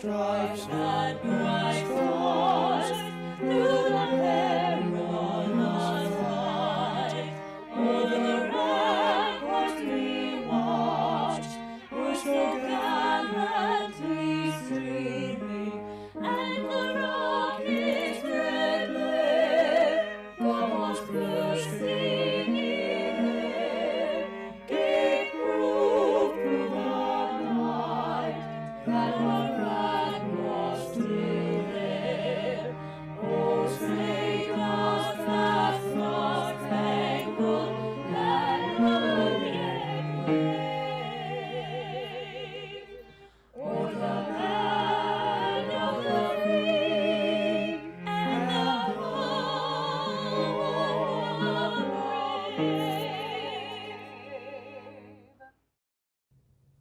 stripes and bright stars, through the perilous fight, o'er the ramparts we watched, were so gallantly streaming, and the rocket's red glare, almost bursting in air, gave proof through the night that our flag was still there. Oh, say does that star-spangled banner wave o'er the land of the free and the home of the brave.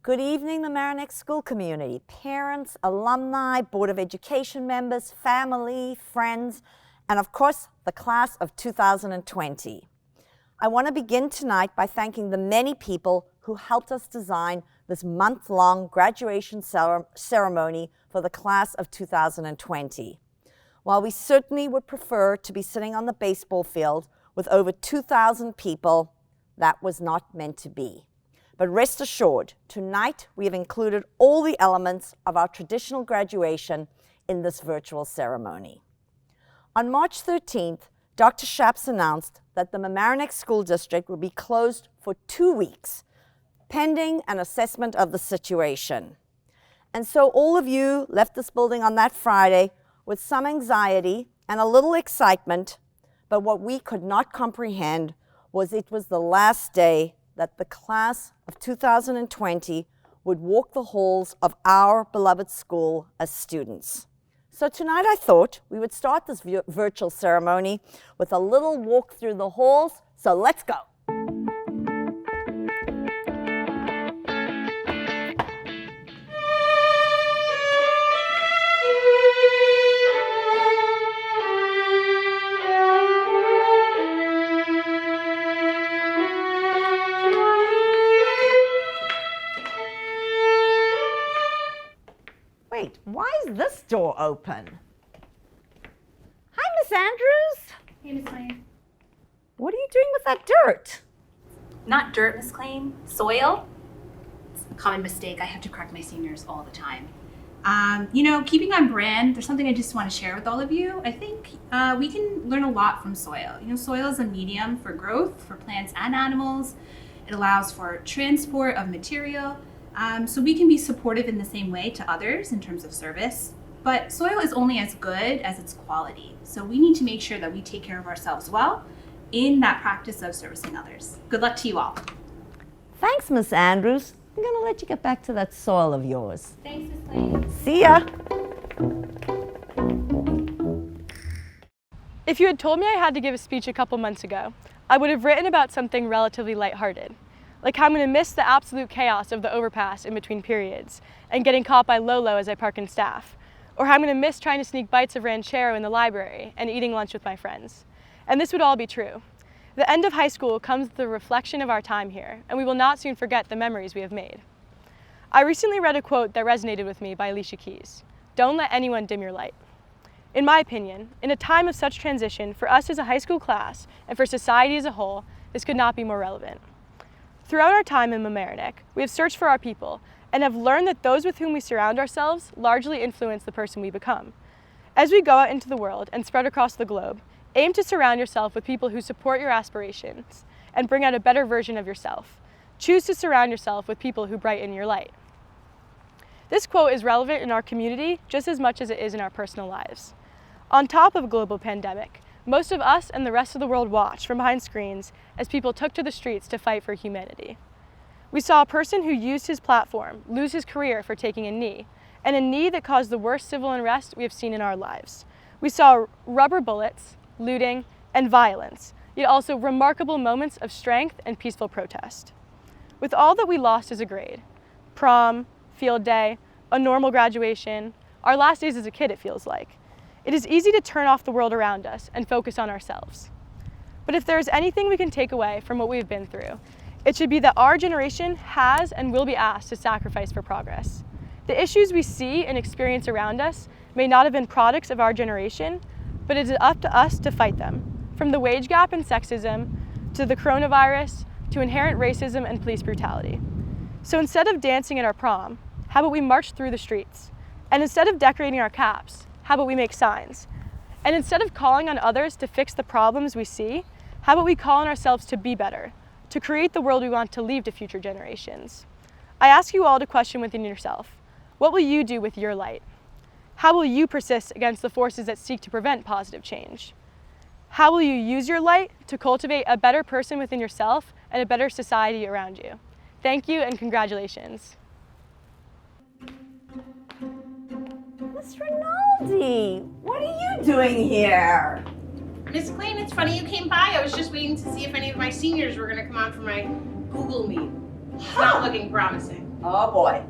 Good evening, Mamaroneck School community, parents, alumni, Board of Education members, family, friends, and of course, the class of 2020. I want to begin tonight by thanking the many people who helped us design this month-long graduation ceremony for the class of 2020. While we certainly would prefer to be sitting on the baseball field with over 2,000 people, that was not meant to be. But rest assured, tonight we have included all the elements of our traditional graduation in this virtual ceremony. On March 13th, Dr. Schaps announced that the Mamaroneck School District would be closed for 2 weeks, pending an assessment of the situation. And so all of you left this building on that Friday with some anxiety and a little excitement, but what we could not comprehend was it was the last day that the class of 2020 would walk the halls of our beloved school as students. So tonight I thought we would start this virtual ceremony with a little walk through the halls, so let's go. Wait, why is this door open? Hi, Miss Andrews. Hey, Miss Lane. What are you doing with that dirt? Not dirt, Miss Claim. Soil. It's a common mistake. I have to correct my seniors all the time. Keeping on brand, there's something I just want to share with all of you. I think we can learn a lot from soil. Soil is a medium for growth for plants and animals. It allows for transport of material. So we can be supportive in the same way to others in terms of service. But soil is only as good as its quality. So we need to make sure that we take care of ourselves well in that practice of servicing others. Good luck to you all. Thanks, Miss Andrews. I'm going to let you get back to that soil of yours. Thanks, Miss Lane. See ya. If you had told me I had to give a speech a couple months ago, I would have written about something relatively lighthearted, like how I'm going to miss the absolute chaos of the overpass in between periods and getting caught by Lolo as I park in staff, or how I'm going to miss trying to sneak bites of ranchero in the library and eating lunch with my friends. And this would all be true. The end of high school comes with the reflection of our time here, and we will not soon forget the memories we have made. I recently read a quote that resonated with me by Alicia Keys: "Don't let anyone dim your light." In my opinion, in a time of such transition, for us as a high school class and for society as a whole, this could not be more relevant. Throughout our time in Mamaroneck, we have searched for our people and have learned that those with whom we surround ourselves largely influence the person we become. As we go out into the world and spread across the globe, aim to surround yourself with people who support your aspirations and bring out a better version of yourself. Choose to surround yourself with people who brighten your light. This quote is relevant in our community just as much as it is in our personal lives. On top of a global pandemic, most of us and the rest of the world watched from behind screens as people took to the streets to fight for humanity. We saw a person who used his platform lose his career for taking a knee, and a knee that caused the worst civil unrest we have seen in our lives. We saw rubber bullets, looting, and violence, yet also remarkable moments of strength and peaceful protest. With all that we lost as a grade, prom, field day, a normal graduation, our last days as a kid, it feels like, it is easy to turn off the world around us and focus on ourselves. But if there is anything we can take away from what we've been through, it should be that our generation has and will be asked to sacrifice for progress. The issues we see and experience around us may not have been products of our generation, but it is up to us to fight them, from the wage gap and sexism, to the coronavirus, to inherent racism and police brutality. So instead of dancing at our prom, how about we march through the streets? And instead of decorating our caps, how about we make signs? And instead of calling on others to fix the problems we see, how about we call on ourselves to be better, to create the world we want to leave to future generations? I ask you all to question within yourself, what will you do with your light? How will you persist against the forces that seek to prevent positive change? How will you use your light to cultivate a better person within yourself and a better society around you? Thank you and congratulations. Miss Rinaldi, what are you doing here? Miss Klein, it's funny you came by. I was just waiting to see if any of my seniors were going to come on for my Google Meet. It's not looking promising. Oh boy.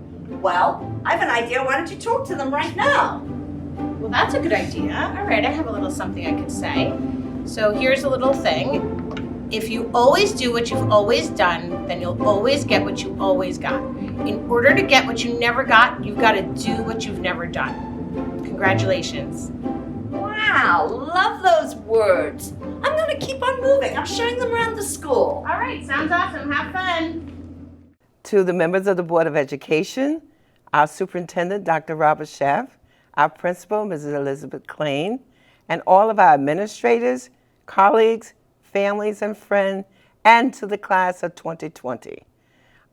Well, I have an idea. Why don't you talk to them right now? Well, that's a good idea. All right, I have a little something I could say. So here's a little thing. If you always do what you've always done, then you'll always get what you always got. In order to get what you never got, you've got to do what you've never done. Congratulations. Wow, love those words. I'm going to keep on moving. I'm showing them around the school. All right, sounds awesome. Have fun. To the members of the Board of Education, our Superintendent, Dr. Robert Schaff, our Principal, Mrs. Elizabeth Klein, and all of our administrators, colleagues, families, and friends, and to the class of 2020.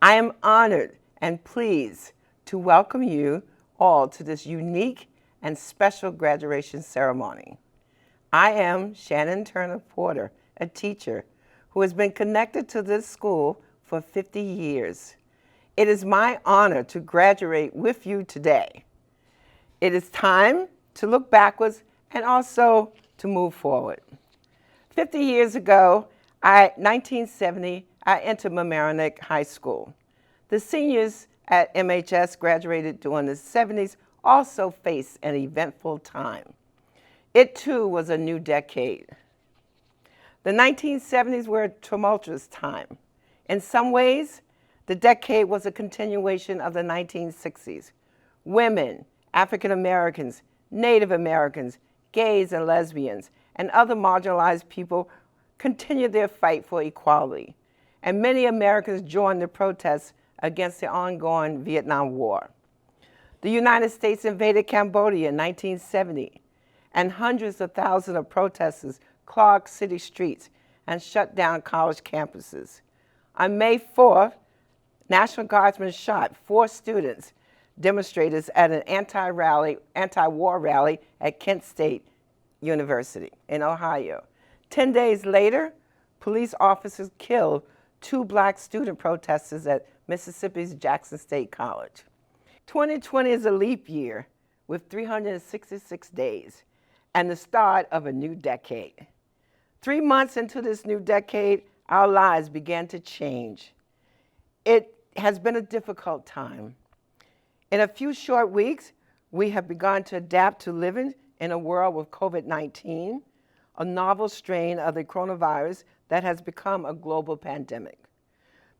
I am honored and pleased to welcome you all to this unique and special graduation ceremony. I am Shannon Turner Porter, a teacher who has been connected to this school for 50 years. It is my honor to graduate with you today. It is time to look backwards and also to move forward. 50 years ago, 1970, I entered Mamaroneck High School. The seniors at MHS graduated during the 70s also faced an eventful time. It too was a new decade. The 1970s were a tumultuous time. In some ways, the decade was a continuation of the 1960s. Women, African Americans, Native Americans, gays and lesbians, and other marginalized people continued their fight for equality. And many Americans joined the protests against the ongoing Vietnam War. The United States invaded Cambodia in 1970, and hundreds of thousands of protesters clogged city streets and shut down college campuses. On May 4th, National Guardsmen shot 4 students, demonstrators at an anti-war rally at Kent State University in Ohio. 10 days later, police officers killed 2 black student protesters at Mississippi's Jackson State College. 2020 is a leap year with 366 days and the start of a new decade. 3 months into this new decade, our lives began to change. It has been a difficult time. In a few short weeks, we have begun to adapt to living in a world with COVID-19, a novel strain of the coronavirus that has become a global pandemic.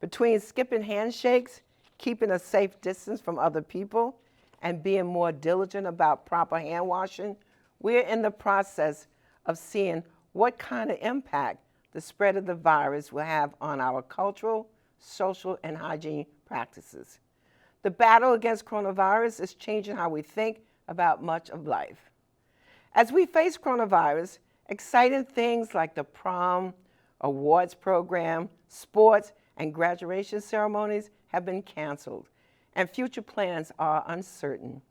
Between skipping handshakes, keeping a safe distance from other people, and being more diligent about proper hand washing, we're in the process of seeing what kind of impact the spread of the virus will have on our cultural, social, and hygiene practices. The battle against coronavirus is changing how we think about much of life. As we face coronavirus, exciting things like the prom, awards program, sports, and graduation ceremonies have been canceled, and future plans are uncertain.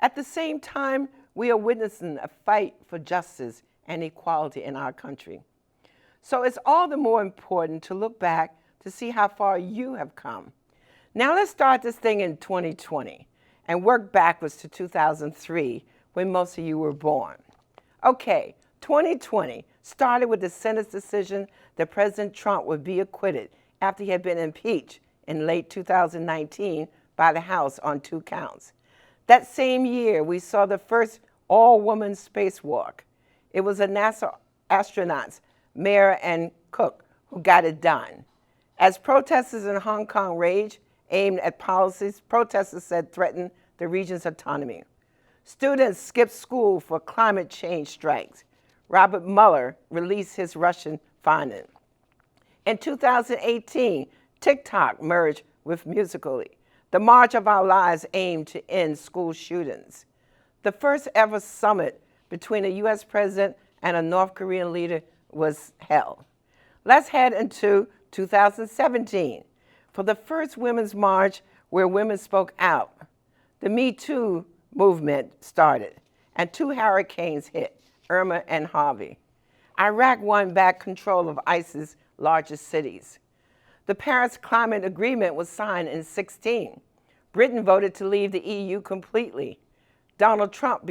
At the same time, we are witnessing a fight for justice and equality in our country. So it's all the more important to look back to see how far you have come. Now let's start this thing in 2020 and work backwards to 2003 when most of you were born. Okay, 2020 started with the Senate's decision that President Trump would be acquitted after he had been impeached in late 2019 by the House on 2 counts. That same year, we saw the first all-woman spacewalk. It was the NASA astronauts, Mayer and Cook, who got it done. As protesters in Hong Kong raged, aimed at policies protesters said threatened the region's autonomy. Students skipped school for climate change strikes. Robert Mueller released his Russian finding. In 2018, TikTok merged with Musical.ly. The March of Our Lives aimed to end school shootings. The first ever summit between a U.S. president and a North Korean leader was held. Let's head into 2017 for the first Women's March where women spoke out. The Me Too movement started, and 2 hurricanes hit, Irma and Harvey. Iraq won back control of ISIS's largest cities. The Paris Climate Agreement was signed in 2016. Britain voted to leave the EU completely. Donald Trump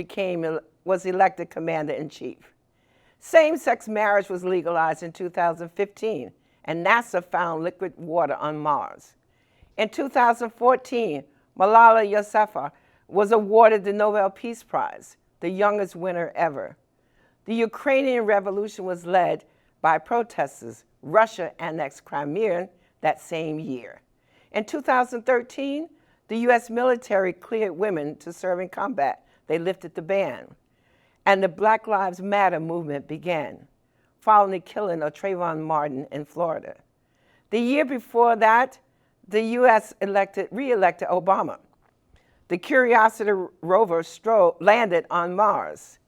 was elected commander-in-chief. Same-sex marriage was legalized in 2015, and NASA found liquid water on Mars. In 2014, Malala Yousafzai was awarded the Nobel Peace Prize, the youngest winner ever. The Ukrainian Revolution was led by protesters. Russia annexed Crimea that same year. In 2013, the U.S. military cleared women to serve in combat. They lifted the ban. And the Black Lives Matter movement began, following the killing of Trayvon Martin in Florida. The year before that, the U.S. re-elected Obama. The Curiosity rover landed on Mars.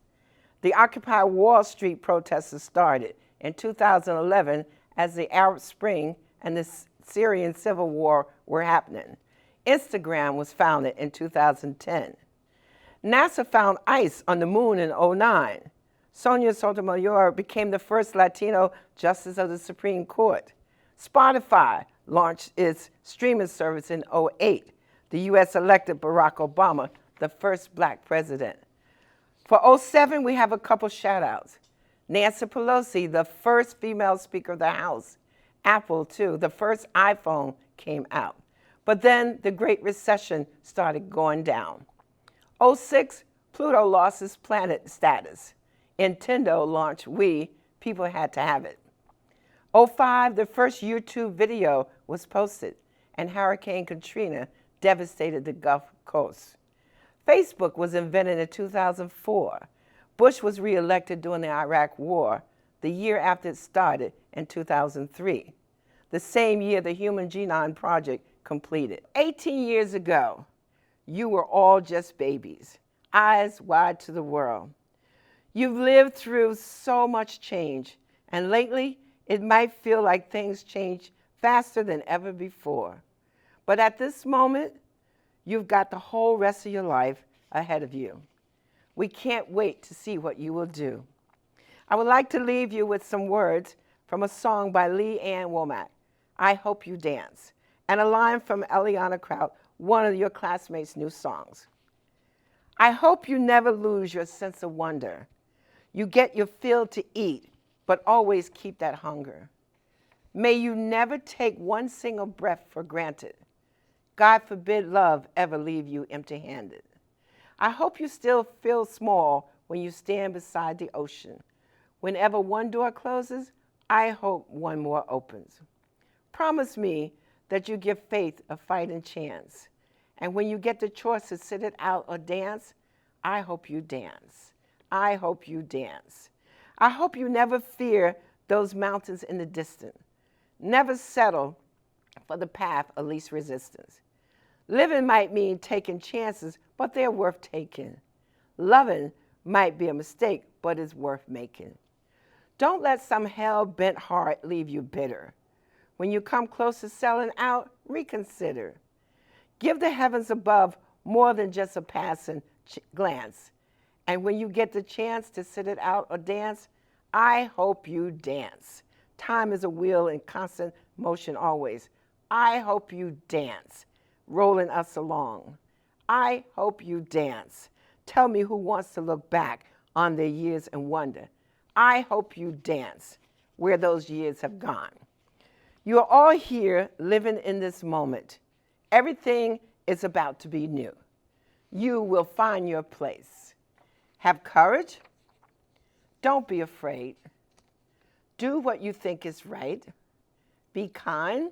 The Occupy Wall Street protesters started in 2011 as the Arab Spring and the Syrian civil war were happening. Instagram was founded in 2010. NASA found ice on the moon in 2009. Sonia Sotomayor became the first Latino justice of the Supreme Court. Spotify launched its streaming service in 2008. The U.S. elected Barack Obama, the first Black president. For 2007, we have a couple shout-outs. Nancy Pelosi, the first female Speaker of the House. Apple, too, the first iPhone came out. But then the Great Recession started going down. 2006, Pluto lost its planet status. Nintendo launched Wii, people had to have it. 2005, the first YouTube video was posted, and Hurricane Katrina devastated the Gulf Coast. Facebook was invented in 2004. Bush was re-elected during the Iraq War, the year after it started in 2003. The same year the Human Genome Project completed. 18 years ago, you were all just babies, eyes wide to the world. You've lived through so much change, and lately it might feel like things change faster than ever before. But at this moment, you've got the whole rest of your life ahead of you. We can't wait to see what you will do. I would like to leave you with some words from a song by Lee Ann Womack, I Hope You Dance, and a line from Eliana Kraut, one of your classmates' new songs. I hope you never lose your sense of wonder. You get your fill to eat, but always keep that hunger. May you never take one single breath for granted. God forbid love ever leave you empty-handed. I hope you still feel small when you stand beside the ocean. Whenever one door closes, I hope one more opens. Promise me that you give faith a fighting chance. And when you get the choice to sit it out or dance, I hope you dance. I hope you dance. I hope you never fear those mountains in the distance. Never settle for the path of least resistance. Living might mean taking chances, but they're worth taking. Loving might be a mistake, but it's worth making. Don't let some hell-bent heart leave you bitter. When you come close to selling out, reconsider. Give the heavens above more than just a passing glance. And when you get the chance to sit it out or dance, I hope you dance. Time is a wheel in constant motion always. I hope you dance, rolling us along. I hope you dance. Tell me who wants to look back on their years and wonder. I hope you dance where those years have gone. You are all here living in this moment. Everything is about to be new. You will find your place. Have courage. Don't be afraid. Do what you think is right. Be kind.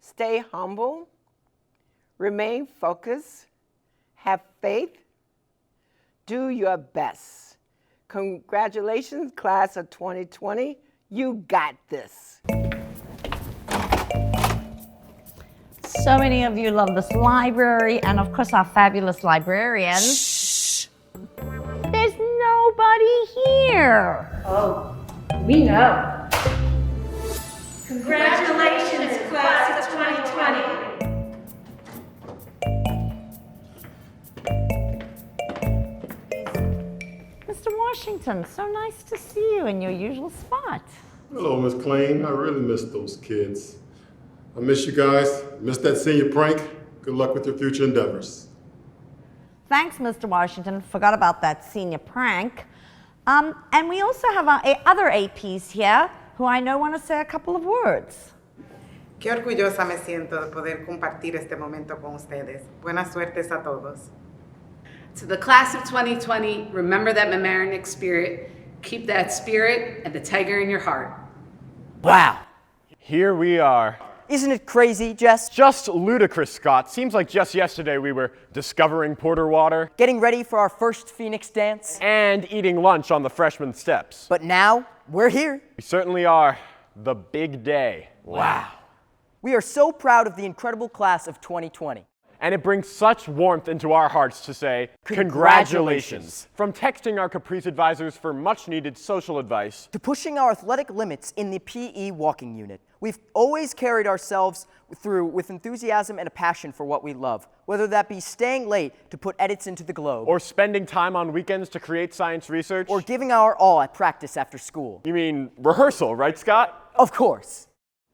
Stay humble. Remain focused. have faith, do your best. Congratulations, class of 2020. You got this. So many of you love this library, and of course our fabulous librarians. Shh. There's nobody here. Oh, we know. Congratulations, class of 2020. Mr. Washington, so nice to see you in your usual spot. Hello, Miss Clean. I really miss those kids. I miss you guys. Miss that senior prank. Good luck with your future endeavors. Thanks, Mr. Washington. Forgot about that senior prank. And we also have our other APs here who I know want to say a couple of words. Qué orgullosa me siento de poder compartir este momento con ustedes. Buenas suertes a todos. To the class of 2020, remember that Mamaroneck spirit. Keep that spirit and the tiger in your heart. Wow. Here we are. Isn't it crazy, Jess? Just ludicrous, Scott. Seems like just yesterday we were discovering porter water. Getting ready for our first Phoenix dance. And eating lunch on the freshman steps. But now, we're here. We certainly are. The big day. Wow. We are so proud of the incredible class of 2020. And it brings such warmth into our hearts to say, congratulations. From texting our Caprice advisors for much-needed social advice, to pushing our athletic limits in the PE walking unit, we've always carried ourselves through with enthusiasm and a passion for what we love, whether that be staying late to put edits into the Globe, or spending time on weekends to create science research, or giving our all at practice after school. You mean rehearsal, right, Scott? Of course.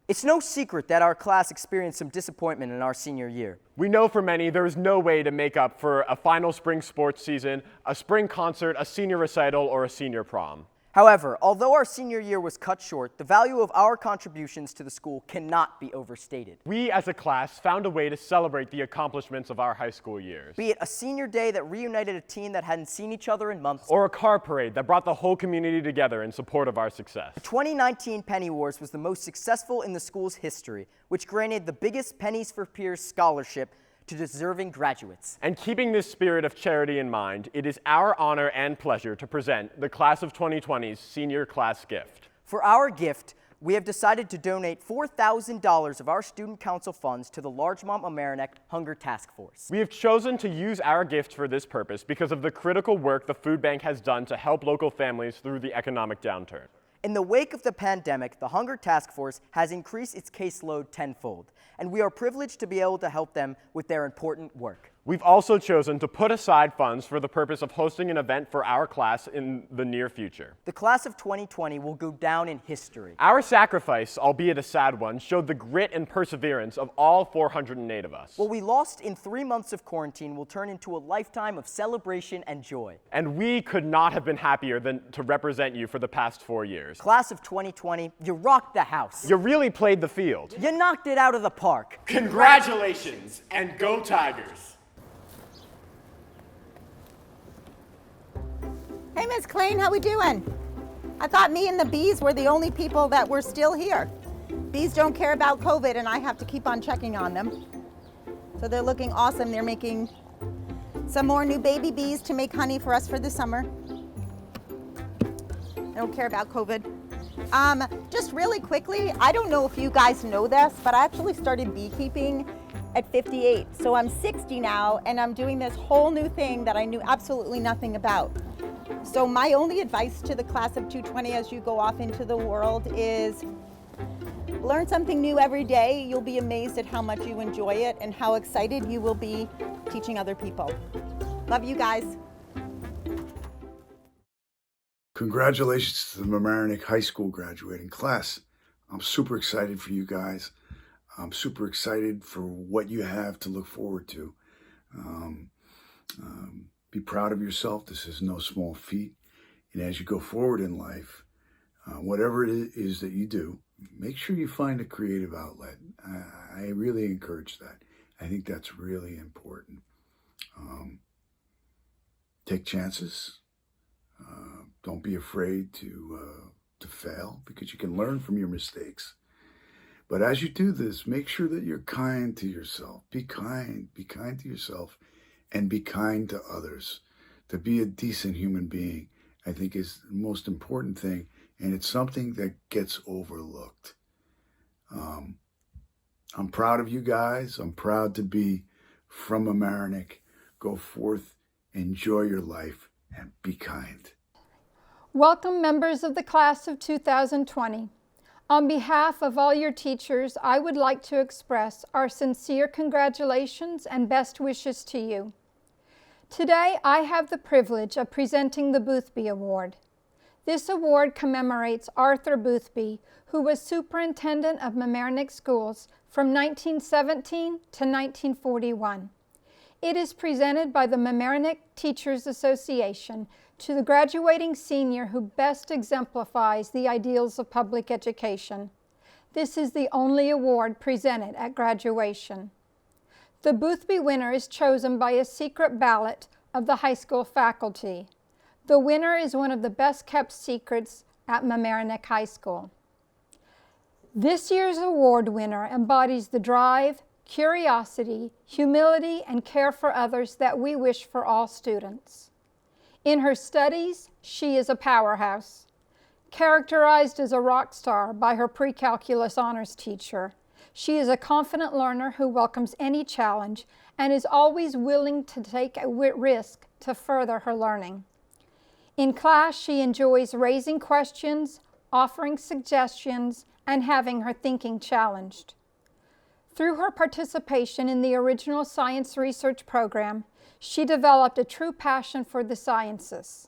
It's no secret that our class experienced some disappointment in our senior year. We know for many there is no way to make up for a final spring sports season, a spring concert, a senior recital, or a senior prom. However, although our senior year was cut short, the value of our contributions to the school cannot be overstated. We as a class found a way to celebrate the accomplishments of our high school years. Be it a senior day that reunited a team that hadn't seen each other in months, or a car parade that brought the whole community together in support of our success. The 2019 Penny Wars was the most successful in the school's history, which granted the biggest Pennies for Peers scholarship to deserving graduates. And keeping this spirit of charity in mind, it is our honor and pleasure to present the class of 2020's senior class gift. For our gift, we have decided to donate $4,000 of our student council funds to the Largemont Mamaroneck Hunger Task Force. We have chosen to use our gift for this purpose because of the critical work the food bank has done to help local families through the economic downturn. In the wake of the pandemic, the Hunger Task Force has increased its caseload tenfold, and we are privileged to be able to help them with their important work. We've also chosen to put aside funds for the purpose of hosting an event for our class in the near future. The class of 2020 will go down in history. Our sacrifice, albeit a sad one, showed the grit and perseverance of all 408 of us. What we lost in 3 months of quarantine will turn into a lifetime of celebration and joy. And we could not have been happier than to represent you for the past 4 years. Class of 2020, you rocked the house. You really played the field. You knocked it out of the park. Congratulations, and go Tigers! Hey, Ms. Klein, how we doing? I thought me and the bees were the only people that were still here. Bees don't care about COVID, and I have to keep on checking on them. So they're looking awesome. They're making some more new baby bees to make honey for us for the summer. They don't care about COVID. Just really quickly, I don't know if you guys know this, but I actually started beekeeping at 58. So I'm 60 now, and I'm doing this whole new thing that I knew absolutely nothing about. So my only advice to the class of 220 as you go off into the world is learn something new every day. You'll be amazed at how much you enjoy it and how excited you will be teaching other people. Love you guys. Congratulations to the Mamaroneck High School graduating class. I'm super excited for you guys. I'm super excited for what you have to look forward to. Be proud of yourself. This is no small feat. And as you go forward in life, whatever it is that you do, make sure you find a creative outlet. I really encourage that. I think that's really important. Take chances. Don't be afraid to fail, because you can learn from your mistakes. But as you do this, make sure that you're kind to yourself. Be kind to yourself, and be kind to others. To be a decent human being, I think, is the most important thing, and it's something that gets overlooked. I'm proud of you guys. I'm proud to be from Mamaroneck. Go forth, enjoy your life, and be kind. Welcome, members of the class of 2020. On behalf of all your teachers, I would like to express our sincere congratulations and best wishes to you. Today, I have the privilege of presenting the Boothby Award. This award commemorates Arthur Boothby, who was superintendent of Mamaroneck schools from 1917 to 1941. It is presented by the Mamaroneck Teachers Association to the graduating senior who best exemplifies the ideals of public education. This is the only award presented at graduation. The Boothby winner is chosen by a secret ballot of the high school faculty. The winner is one of the best kept secrets at Mamaroneck High School. This year's award winner embodies the drive, curiosity, humility, and care for others that we wish for all students. In her studies, she is a powerhouse. Characterized as a rock star by her pre-calculus honors teacher, she is a confident learner who welcomes any challenge and is always willing to take a risk to further her learning. In class, she enjoys raising questions, offering suggestions, and having her thinking challenged. Through her participation in the original science research program, she developed a true passion for the sciences.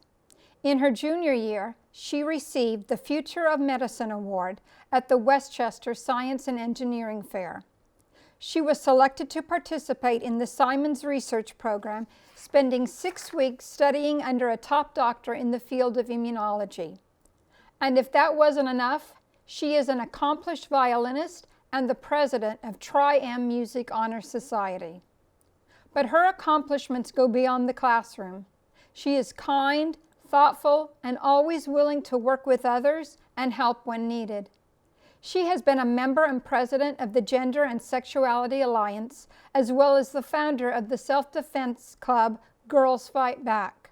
In her junior year, she received the Future of Medicine Award at the Westchester Science and Engineering Fair. She was selected to participate in the Simons Research Program, spending 6 weeks studying under a top doctor in the field of immunology. And if that wasn't enough, she is an accomplished violinist and the president of Tri-M Music Honor Society. But her accomplishments go beyond the classroom. She is kind, thoughtful, and always willing to work with others and help when needed. She has been a member and president of the Gender and Sexuality Alliance, as well as the founder of the self-defense club Girls Fight Back.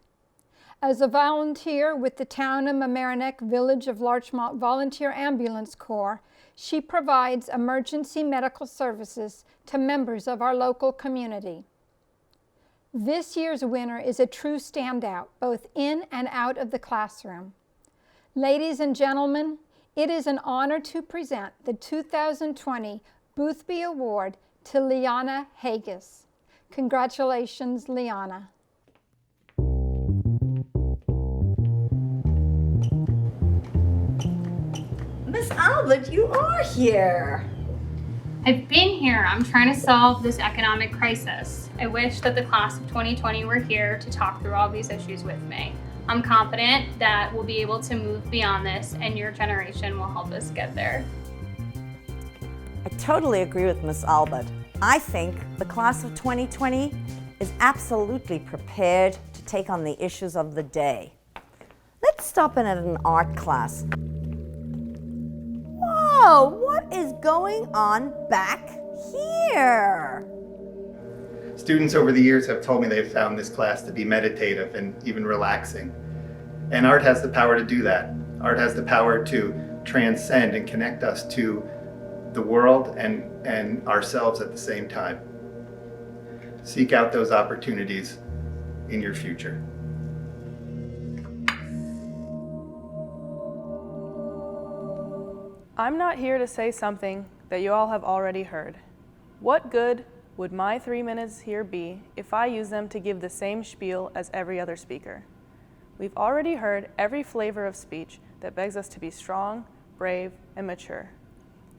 As a volunteer with the Town of Mamaroneck Village of Larchmont Volunteer Ambulance Corps, she provides emergency medical services to members of our local community. This year's winner is a true standout, both in and out of the classroom. Ladies and gentlemen, it is an honor to present the 2020 Boothby Award to Liana Haggis. Congratulations, Liana. Miss Albert, you are here. I've been here. I'm trying to solve this economic crisis. I wish that the class of 2020 were here to talk through all these issues with me. I'm confident that we'll be able to move beyond this and your generation will help us get there. I totally agree with Miss Albert. I think the class of 2020 is absolutely prepared to take on the issues of the day. Let's stop in at an art class. Whoa, what is going on back here? Students over the years have told me they've found this class to be meditative and even relaxing. And art has the power to do that. Art has the power to transcend and connect us to the world and ourselves at the same time. Seek out those opportunities in your future. I'm not here to say something that you all have already heard. What good would my 3 minutes here be if I use them to give the same spiel as every other speaker? We've already heard every flavor of speech that begs us to be strong, brave, and mature.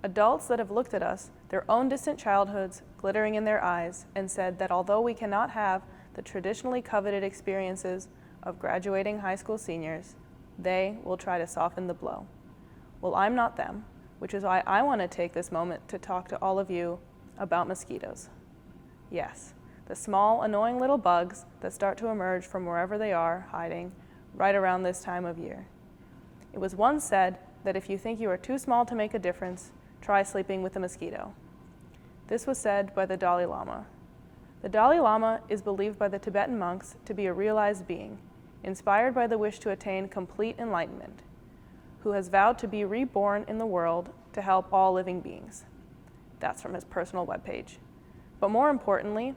Adults that have looked at us, their own distant childhoods glittering in their eyes, and said that although we cannot have the traditionally coveted experiences of graduating high school seniors, they will try to soften the blow. Well, I'm not them, which is why I want to take this moment to talk to all of you about mosquitoes. Yes, the small, annoying little bugs that start to emerge from wherever they are hiding right around this time of year. It was once said that if you think you are too small to make a difference, try sleeping with a mosquito. This was said by the Dalai Lama. The Dalai Lama is believed by the Tibetan monks to be a realized being, inspired by the wish to attain complete enlightenment, who has vowed to be reborn in the world to help all living beings. That's from his personal webpage. But more importantly,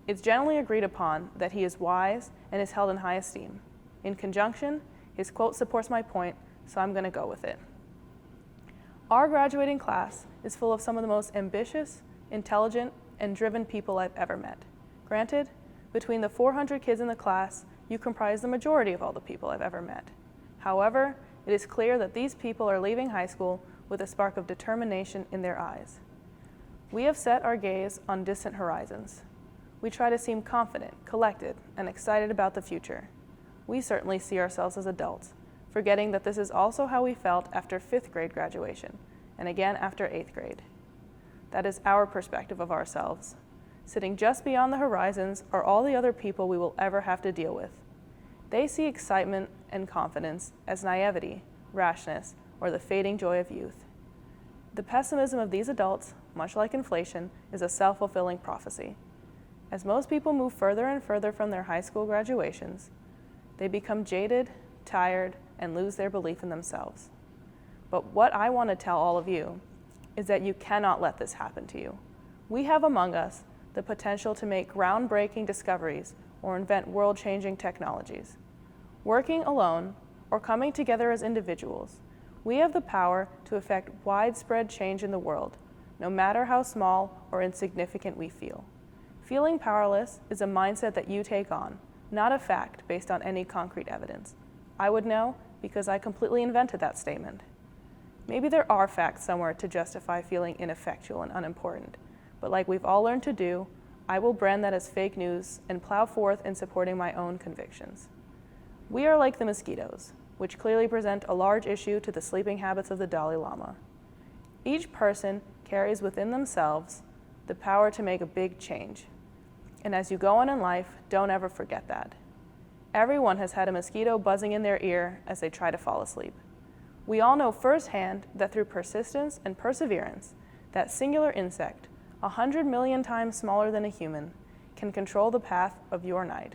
it's generally agreed upon that he is wise and is held in high esteem. In conjunction, his quote supports my point, so I'm going to go with it. Our graduating class is full of some of the most ambitious, intelligent, and driven people I've ever met. Granted, between the 400 kids in the class, you comprise the majority of all the people I've ever met. However, it is clear that these people are leaving high school with a spark of determination in their eyes. We have set our gaze on distant horizons. We try to seem confident, collected, and excited about the future. We certainly see ourselves as adults, forgetting that this is also how we felt after 5th grade graduation, and again after 8th grade. That is our perspective of ourselves. Sitting just beyond the horizons are all the other people we will ever have to deal with. They see excitement and confidence as naivety, rashness, or the fading joy of youth. The pessimism of these adults, much like inflation, is a self-fulfilling prophecy. As most people move further and further from their high school graduations, they become jaded, tired, and lose their belief in themselves. But what I want to tell all of you is that you cannot let this happen to you. We have among us the potential to make groundbreaking discoveries or invent world-changing technologies. Working alone or coming together as individuals, we have the power to effect widespread change in the world, no matter how small or insignificant we feel. Feeling powerless is a mindset that you take on, not a fact based on any concrete evidence. I would know because I completely invented that statement. Maybe there are facts somewhere to justify feeling ineffectual and unimportant, but like we've all learned to do, I will brand that as fake news and plow forth in supporting my own convictions. We are like the mosquitoes, which clearly present a large issue to the sleeping habits of the Dalai Lama. Each person carries within themselves the power to make a big change. And as you go on in life, don't ever forget that. Everyone has had a mosquito buzzing in their ear as they try to fall asleep. We all know firsthand that through persistence and perseverance, that singular insect, 100 million times smaller than a human, can control the path of your night.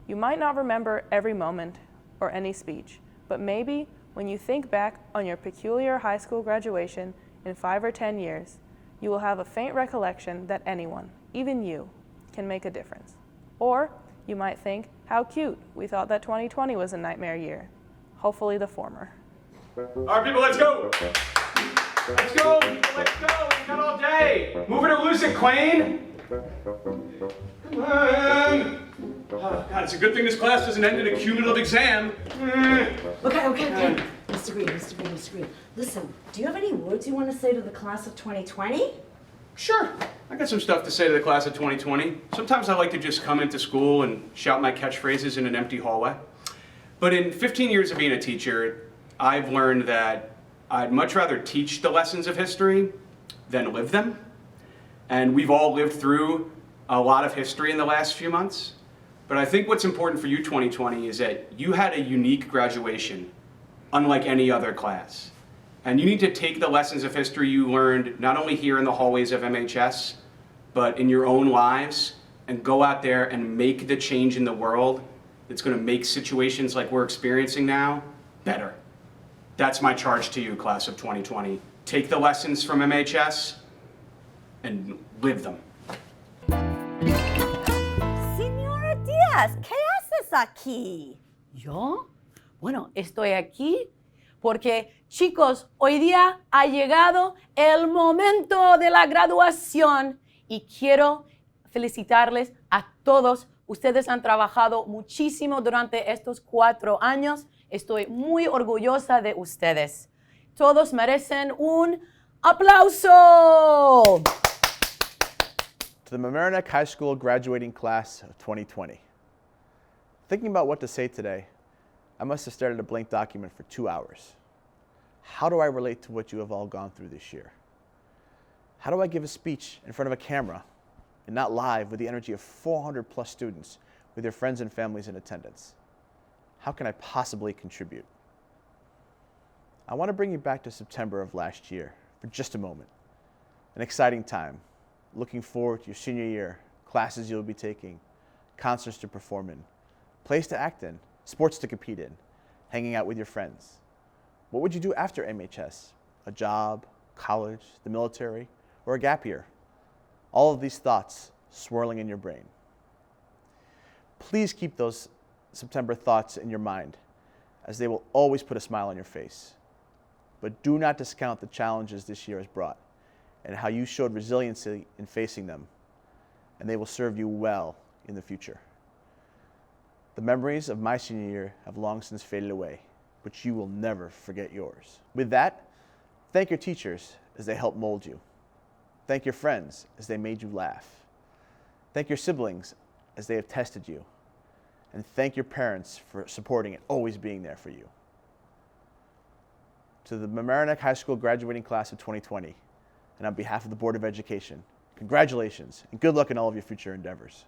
You might not remember every moment or any speech, but maybe when you think back on your peculiar high school graduation in 5 or 10 years, you will have a faint recollection that anyone, even you, can make a difference. Or you might think, how cute, we thought that 2020 was a nightmare year. Hopefully the former. All right, people, let's go. Let's go, people, let's go. We've got all day. Move it or lose it, Queen. Come on. Oh, God, it's a good thing this class doesn't end in a cumulative exam. Okay. Mr. Green. Listen, do you have any words you want to say to the class of 2020? Sure. I got some stuff to say to the class of 2020. Sometimes I like to just come into school and shout my catchphrases in an empty hallway. But in 15 years of being a teacher, I've learned that I'd much rather teach the lessons of history than live them. And we've all lived through a lot of history in the last few months. But I think what's important for you, 2020, is that you had a unique graduation, unlike any other class. And you need to take the lessons of history you learned, not only here in the hallways of MHS, but in your own lives, and go out there and make the change in the world that's going to make situations like we're experiencing now better. That's my charge to you, class of 2020. Take the lessons from MHS and live them. Señora Díaz, ¿qué haces aquí? ¿Yo? Bueno, estoy aquí porque, chicos, hoy día ha llegado el momento de la graduación y quiero felicitarles a todos. Ustedes han trabajado muchísimo durante estos 4 años. Estoy muy orgullosa de ustedes. Todos merecen un aplauso. To the Mamaroneck High School Graduating Class of 2020. Thinking about what to say today, I must have stared at a blank document for 2 hours. How do I relate to what you have all gone through this year? How do I give a speech in front of a camera and not live with the energy of 400 plus students with their friends and families in attendance? How can I possibly contribute? I want to bring you back to September of last year for just a moment. An exciting time, looking forward to your senior year classes you'll be taking, concerts to perform in, plays to act in, sports to compete in, hanging out with your friends. What would you do after MHS? A job, college, the military, or a gap year? All of these thoughts swirling in your brain. Please keep those September thoughts in your mind, as they will always put a smile on your face. But do not discount the challenges this year has brought and how you showed resiliency in facing them, and they will serve you well in the future. The memories of my senior year have long since faded away, but you will never forget yours. With that, thank your teachers as they helped mold you. Thank your friends as they made you laugh. Thank your siblings as they have tested you. And thank your parents for supporting and always being there for you. To the Mamaroneck High School Graduating Class of 2020, and on behalf of the Board of Education, congratulations and good luck in all of your future endeavors.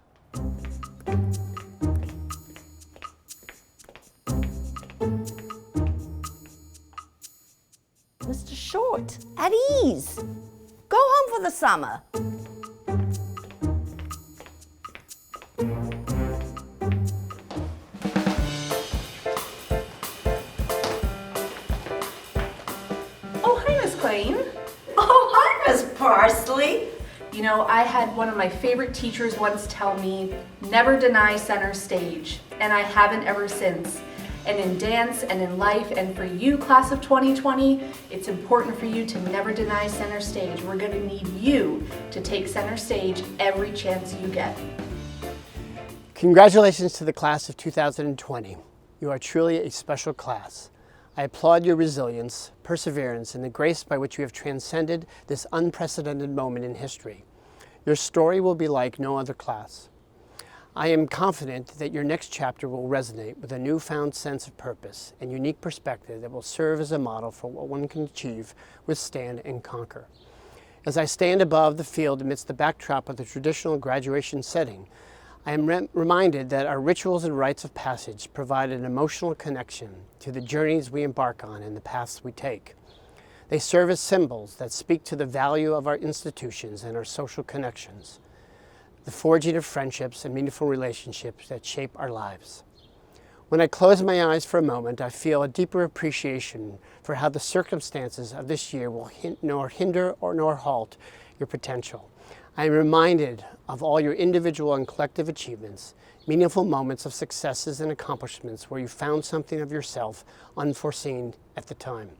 Mr. Short, at ease. Go home for the summer. Oh, hi, Miss Klein. Oh, hi, Miss Parsley. You know, I had one of my favorite teachers once tell me, never deny center stage, and I haven't ever since. And in dance and in life and for you, class of 2020, it's important for you to never deny center stage. We're going to need you to take center stage every chance you get. Congratulations to the class of 2020. You are truly a special class. I applaud your resilience, perseverance, and the grace by which you have transcended this unprecedented moment in history. Your story will be like no other class. I am confident that your next chapter will resonate with a newfound sense of purpose and unique perspective that will serve as a model for what one can achieve, withstand, and conquer. As I stand above the field amidst the backdrop of the traditional graduation setting, I am reminded that our rituals and rites of passage provide an emotional connection to the journeys we embark on and the paths we take. They serve as symbols that speak to the value of our institutions and our social connections, the forging of friendships and meaningful relationships that shape our lives. When I close my eyes for a moment, I feel a deeper appreciation for how the circumstances of this year will nor hinder nor halt your potential. I am reminded of all your individual and collective achievements, meaningful moments of successes and accomplishments where you found something of yourself unforeseen at the time.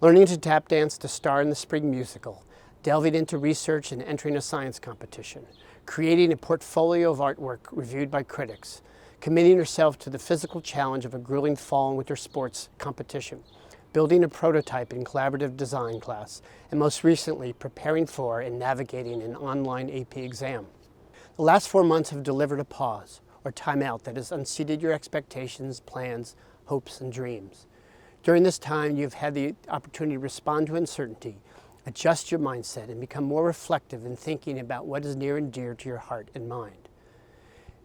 Learning to tap dance to star in the spring musical, delving into research and entering a science competition, creating a portfolio of artwork reviewed by critics, committing yourself to the physical challenge of a grueling fall and winter sports competition, building a prototype in collaborative design class, and most recently, preparing for and navigating an online AP exam. The last 4 months have delivered a pause or time out that has unseated your expectations, plans, hopes, and dreams. During this time, you've had the opportunity to respond to uncertainty, adjust your mindset, and become more reflective in thinking about what is near and dear to your heart and mind.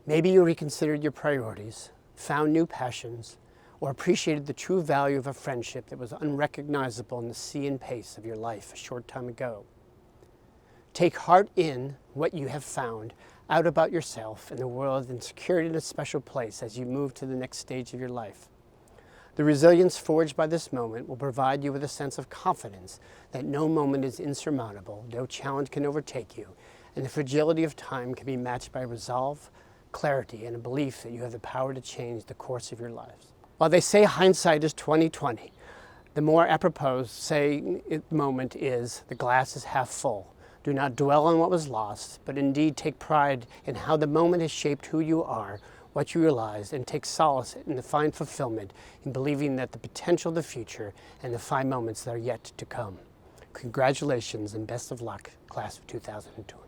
Maybe you reconsidered your priorities, found new passions, or appreciated the true value of a friendship that was unrecognizable in the sea and pace of your life a short time ago. Take heart in what you have found out about yourself and the world and secure it in a special place as you move to the next stage of your life. The resilience forged by this moment will provide you with a sense of confidence that no moment is insurmountable, no challenge can overtake you, and the fragility of time can be matched by resolve, clarity, and a belief that you have the power to change the course of your lives. While they say hindsight is 20/20, the more apropos moment is the glass is half full. Do not dwell on what was lost, but indeed take pride in how the moment has shaped who you are, what you realized, and take solace in the fine fulfillment in believing that the potential of the future and the fine moments that are yet to come. Congratulations and best of luck, class of 2020.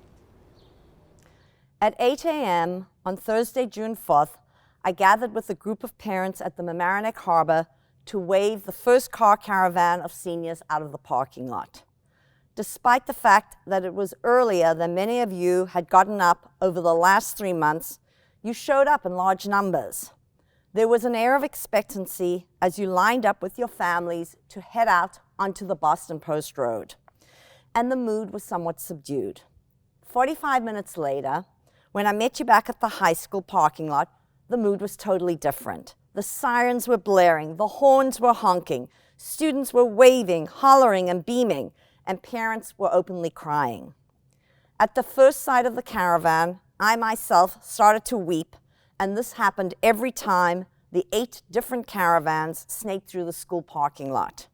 At 8 a.m. on Thursday, June 4th, I gathered with a group of parents at the Mamaroneck Harbor to wave the first car caravan of seniors out of the parking lot. Despite the fact that it was earlier than many of you had gotten up over the last 3 months, you showed up in large numbers. There was an air of expectancy as you lined up with your families to head out onto the Boston Post Road. And the mood was somewhat subdued. 45 minutes later, When I met you back at the high school parking lot, the mood was totally different. The sirens were blaring, the horns were honking, students were waving, hollering, and beaming, and parents were openly crying. At the first sight of the caravan, I myself started to weep, and this happened every time the 8 different caravans snaked through the school parking lot.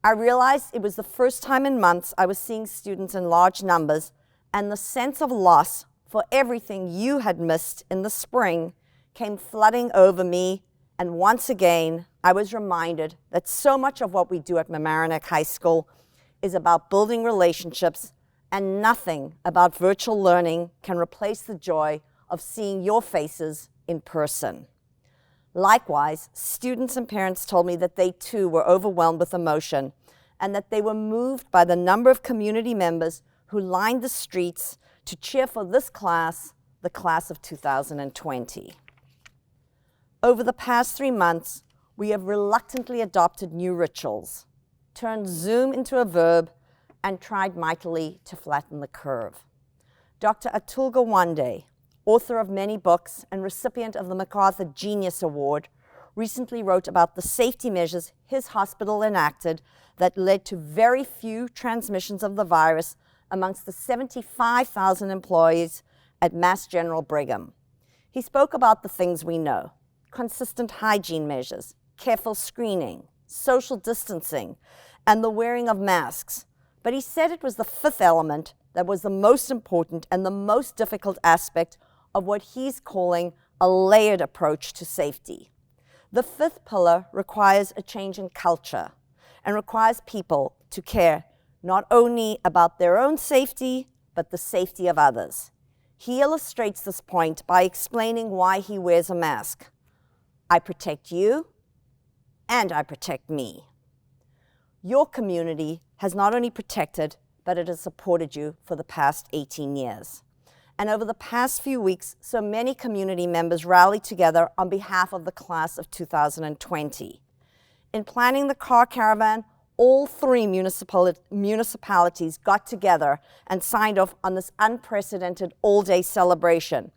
I realized it was the first time in months I was seeing students in large numbers, and the sense of loss for everything you had missed in the spring came flooding over me, and once again, I was reminded that so much of what we do at Mamaroneck High School is about building relationships, and nothing about virtual learning can replace the joy of seeing your faces in person. Likewise, students and parents told me that they too were overwhelmed with emotion and that they were moved by the number of community members who lined the streets to cheer for this class, the class of 2020. Over the past 3 months, we have reluctantly adopted new rituals, turned Zoom into a verb, and tried mightily to flatten the curve. Dr. Atul Gawande, author of many books and recipient of the MacArthur Genius Award, recently wrote about the safety measures his hospital enacted that led to very few transmissions of the virus amongst the 75,000 employees at Mass General Brigham. He spoke about the things we know: consistent hygiene measures, careful screening, social distancing, and the wearing of masks. But he said it was the 5th element that was the most important and the most difficult aspect of what he's calling a layered approach to safety. The 5th pillar requires a change in culture and requires people to care not only about their own safety, but the safety of others. He illustrates this point by explaining why he wears a mask. I protect you, and I protect me. Your community has not only protected, but it has supported you for the past 18 years. And over the past few weeks, so many community members rallied together on behalf of the class of 2020. In planning the car caravan, all 3 municipalities got together and signed off on this unprecedented all-day celebration.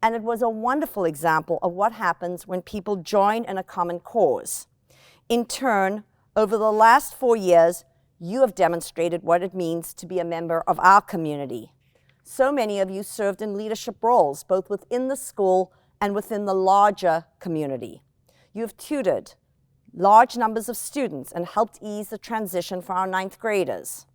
And it was a wonderful example of what happens when people join in a common cause. In turn, over the last 4 years, you have demonstrated what it means to be a member of our community. So many of you served in leadership roles, both within the school and within the larger community. You have tutored large numbers of students and helped ease the transition for our 9th graders.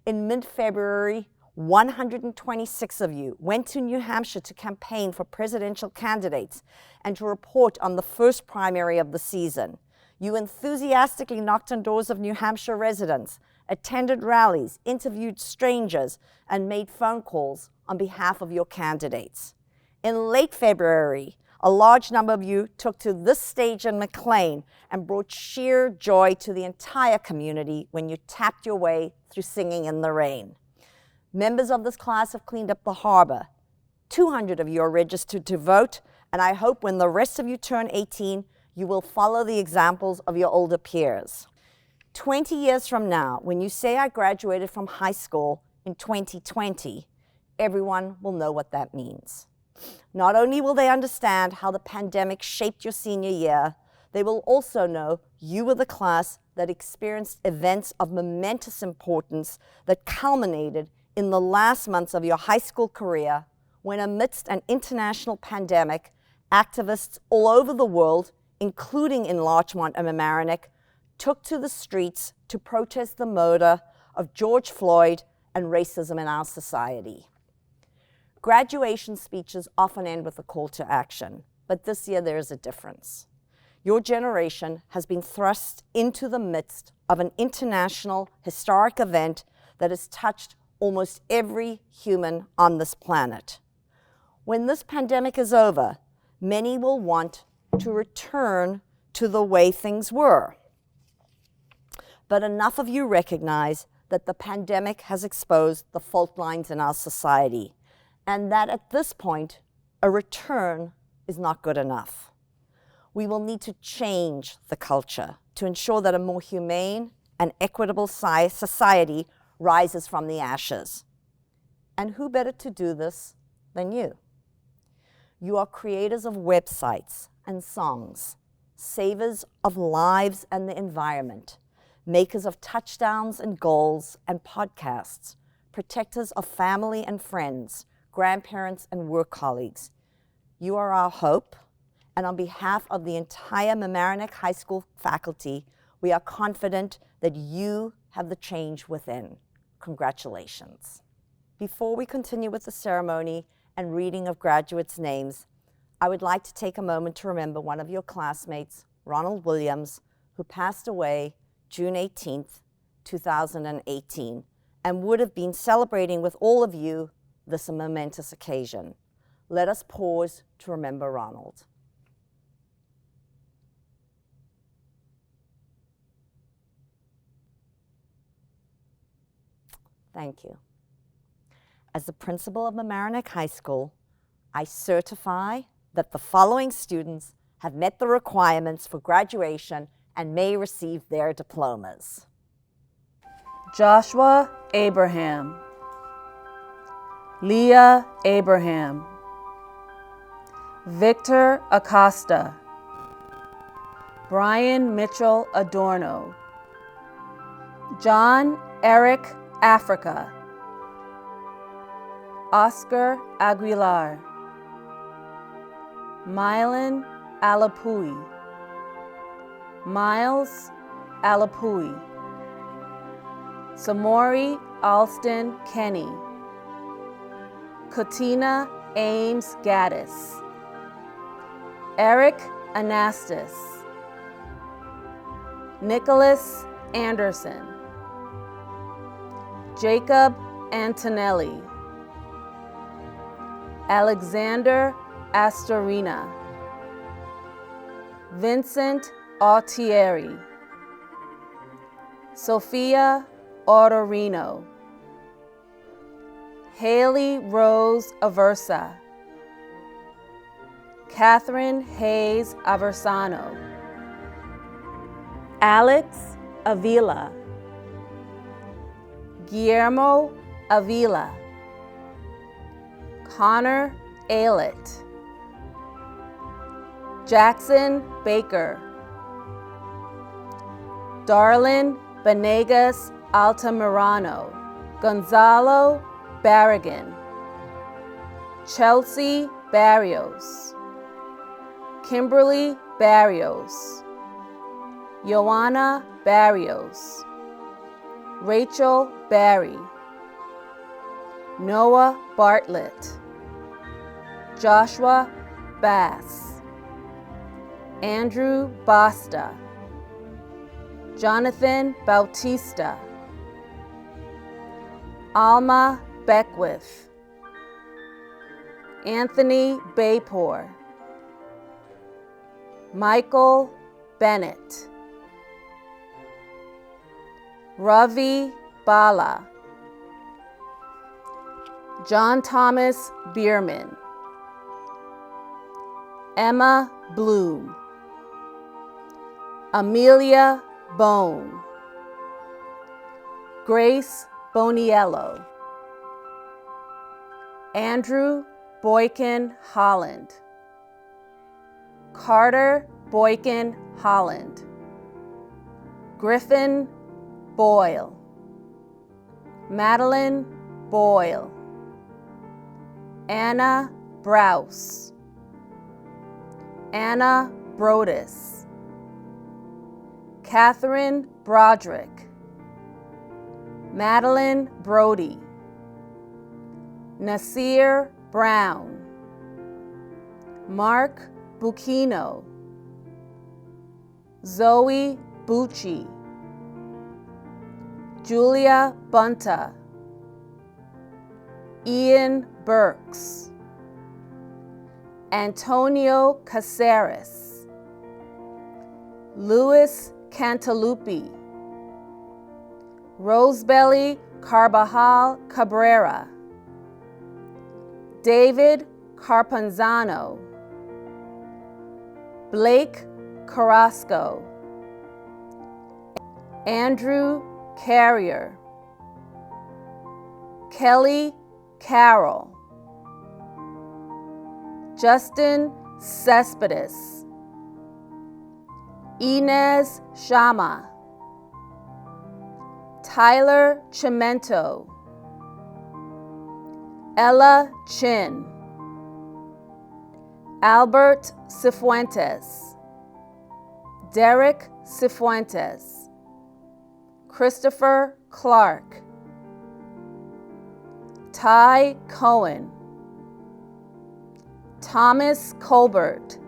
In mid-February, 126 of you went to New Hampshire to campaign for presidential candidates and to report on the first primary of the season. You enthusiastically knocked on doors of New Hampshire residents, attended rallies, interviewed strangers, and made phone calls on behalf of your candidates. In late February, a large number of you took to this stage in McLean and brought sheer joy to the entire community when you tapped your way through Singing in the Rain. Members of this class have cleaned up the harbor. 200 of you are registered to vote, and I hope when the rest of you turn 18, you will follow the examples of your older peers. 20 years from now, when you say I graduated from high school in 2020, everyone will know what that means. Not only will they understand how the pandemic shaped your senior year, they will also know you were the class that experienced events of momentous importance that culminated in the last months of your high school career, when amidst an international pandemic, activists all over the world, including in Larchmont and Mamaroneck, took to the streets to protest the murder of George Floyd and racism in our society. Graduation speeches often end with a call to action, but this year there is a difference. Your generation has been thrust into the midst of an international historic event that has touched almost every human on this planet. When this pandemic is over, many will want to return to the way things were. But enough of you recognize that the pandemic has exposed the fault lines in our society, and that at this point, a return is not good enough. We will need to change the culture to ensure that a more humane and equitable society rises from the ashes. And who better to do this than you? You are creators of websites and songs, savers of lives and the environment, makers of touchdowns and goals and podcasts, protectors of family and friends, grandparents and work colleagues. You are our hope, and on behalf of the entire Mamaroneck High School faculty, we are confident that you have the change within. Congratulations. Before we continue with the ceremony and reading of graduates' names, I would like to take a moment to remember one of your classmates, Ronald Williams, who passed away June 18th, 2018, and would have been celebrating with all of you this momentous occasion. Let us pause to remember Ronald. Thank you. As the principal of Mamaroneck High School, I certify that the following students have met the requirements for graduation and may receive their diplomas. Joshua Abraham, Leah Abraham, Victor Acosta, Brian Mitchell Adorno, John Eric Africa, Oscar Aguilar, Mylan Alapui, Miles Alapui, Samori Alston Kenny, Katina Ames Gaddis, Eric Anastas, Nicholas Anderson, Jacob Antonelli, Alexander Astorina, Vincent Altieri, Sophia Autorino, Haley Rose Aversa, Catherine Hayes Aversano, Alex Avila, Guillermo Avila, Connor Aylett, Jackson Baker, Darlin Benegas Altamirano, Gonzalo Barragan, Chelsea Barrios, Kimberly Barrios, Joanna Barrios, Rachel Barry, Noah Bartlett, Joshua Bass, Andrew Basta, Jonathan Bautista, Alma Beckwith, Anthony Baypor, Michael Bennett, Ravi Bala, John Thomas Bierman, Emma Bloom, Amelia Bone, Grace Boniello, Andrew Boykin Holland, Carter Boykin Holland, Griffin Boyle, Madeline Boyle, Anna Browse, Anna Brodus, Catherine Broderick, Madeline Brody, Nasir Brown, Mark Bucchino, Zoe Bucci, Julia Bunta, Ian Burks, Antonio Caceres, Louis Cantalupi, Rosebelly Carbajal Cabrera, David Carpanzano, Blake Carrasco, Andrew Carrier, Kelly Carroll, Justin Cespedes, Inez Shama, Tyler Chimento, Ella Chin, Albert Cifuentes, Derek Cifuentes, Christopher Clark, Ty Cohen, Thomas Colbert,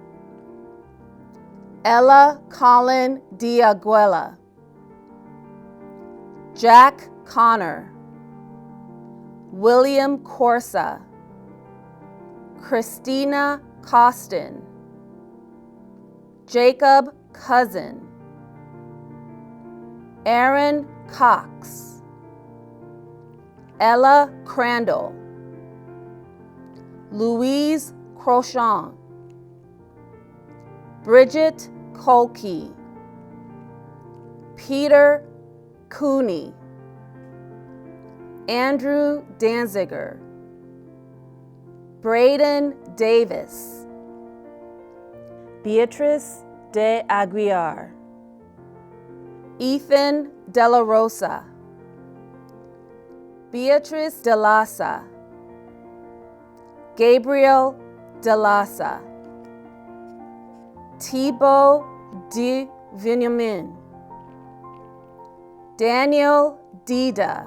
Ella Colin Diaguela, Jack Connor, William Corsa, Christina Costin, Jacob Cousin, Aaron Cox, Ella Crandall, Louise Crochon, Bridget Kolke, Peter Cooney, Andrew Danziger, Braden Davis, Beatrice de Aguiar, Ethan De La Rosa, Beatrice De Lassa, Gabriel De Lassa, Thibaut de Vignemin, Daniel Dida,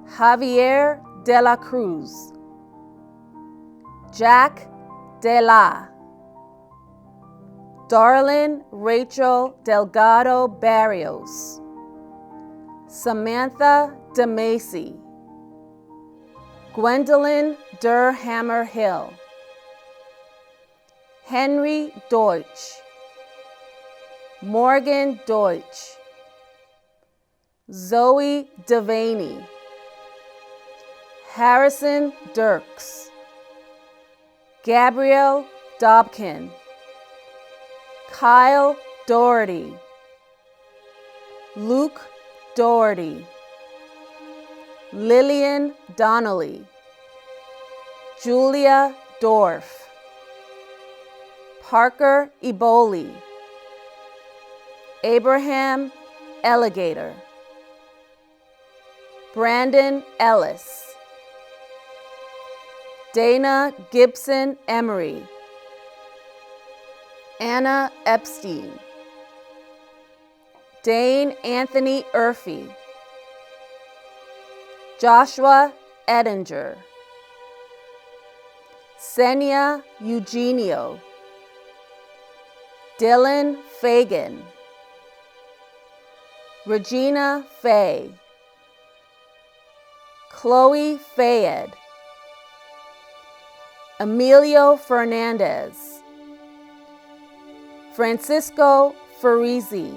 Javier De La Cruz, Jack De La, Darlene Rachel Delgado Barrios, Samantha DeMacy, Gwendolyn Durhammer Hill, Henry Deutsch, Morgan Deutsch, Zoe Devaney, Harrison Dirks, Gabrielle Dobkin, Kyle Doherty, Luke Doherty, Lillian Donnelly, Julia Dorff, Parker Eboli, Abraham Alligator, Brandon Ellis, Dana Gibson Emery, Anna Epstein, Dane Anthony Urfey, Joshua Edinger, Senia Eugenio, Dylan Fagan, Regina Fay, Chloe Fayed, Emilio Fernandez, Francisco Farizi,